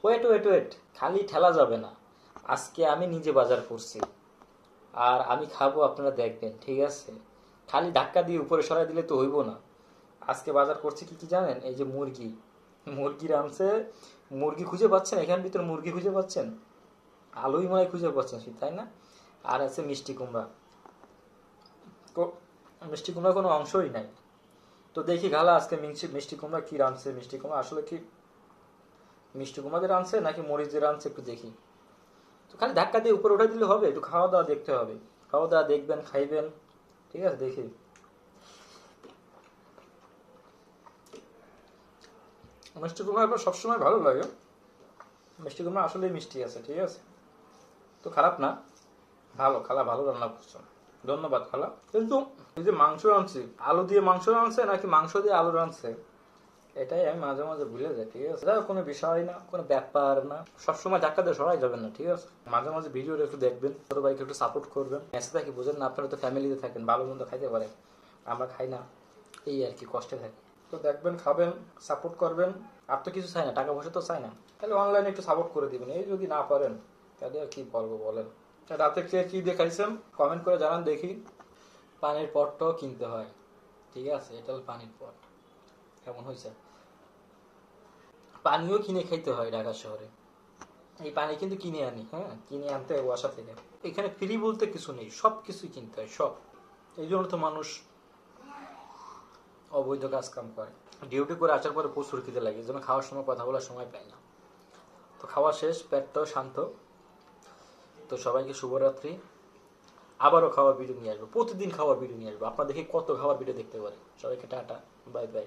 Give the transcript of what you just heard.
Wait wait wait, খালি ঠেলা যাবে না। আজকে আমি নিজে বাজার করছি, আর আমি খাবো, আপনারা দেখবেন, ঠিক আছে? খালি ধাক্কা দিয়ে উপরে সরাই দিলে তো হইব না। আজকে বাজার করছি কি কি জানেন? এই যে মুরগি, মুরগি রানছে। মুরগি খুঁজে পাচ্ছেন? এখান ভিতরে মুরগি খুঁজে পাচ্ছেন? আলুই মনে হয় খুঁজে পাচ্ছেন, তাই না? আর আছে মিষ্টি কুমড়া। মিষ্টি কুমড়ার কোনো অংশই নাই। তো দেখি খালা আজকে মিষ্টি কুমড়া কি রানছে। মিষ্টি কুমড়া আসলে কি মিষ্টি কুমড়া রানছে নাকি মরিচ দিয়ে রানছে, একটু দেখি। তো খালি ধাক্কা দিয়ে উপরে উঠে দিলে হবে? একটু খাওয়া দাওয়া দেখতে হবে। খাওয়া দাওয়া দেখবেন, খাইবেন, ঠিক আছে? দেখি। মিষ্টি কুমড়া আপনার সবসময় ভালো লাগে। মিষ্টি কুমড়া আসলেই মিষ্টি আছে, ঠিক আছে? তো খারাপ না, ভালো। খালা ভালো রান্না করছো, ধন্যবাদ খালা। কিন্তু এই যে মাংস রাঁধছি, আলু দিয়ে মাংস রাঁধছে নাকি মাংস দিয়ে আলু রাঁধছে, এটাই আমি মাঝে মাঝে ভুলে যাই, ঠিক আছে? এটা কোনো বিষয় না, কোনো ব্যাপার না। সবসময় ধাক্কা দিয়ে সরাই যাবেন না, ঠিক আছে? মাঝে মাঝে ভিডিওটা একটু দেখবেন, ছোট ভাইকে একটু সাপোর্ট করবেন। মেসে থাকি, বুঝেন না? আপনারা তো ফ্যামিলিতে থাকেন, ভালো মন্দ খাইতে পারেন, আমরা খাই না, এই আর কি, কষ্টে থাকি। তো দেখবেন, খাবেন, সাপোর্ট করবেন। আর তো কিছু চাই না, টাকা পয়সা তো চাই না, তাহলে অনলাইনে একটু সাপোর্ট করে দিবেন। এই যদি না পারেন তাহলে আর কি বলবো বলেন। রাতে কে কি দেখাইছেন কমেন্ট করে জানান দেখি। পানির পটটাও কিনতে হয়, ঠিক আছে? এটা হল পানির পট। কেমন হয়েছে? পানিও কিনে খাইতে হয় ঢাকা শহরে। এই পানি কিন্তু কিনে আনি, হ্যাঁ, কিনে আনতে হয় বাসা থেকে। এখানে ফ্রি বলতে কিছু নেই, সব কিছুই কিনতে হয়, সব। এই জন্য তো মানুষ অবৈধ কাজ কাম করে। ডিউটি করে আসার পরে প্রচুর খিদে লাগে, এই জন্য খাওয়ার সময় কথা বলার সময় পাই না। তো খাওয়া শেষ, পেটটাও শান্ত। তো সবাইকে শুভরাত্রি। আবারও খাওয়ার ভিডিও নিয়ে আসবো, প্রতিদিন খাওয়ার ভিডিও নিয়ে আসবো। আপনার দেখি কত খাওয়ার ভিডিও দেখতে পারে। সবাইকে টাটা, বাই বাই।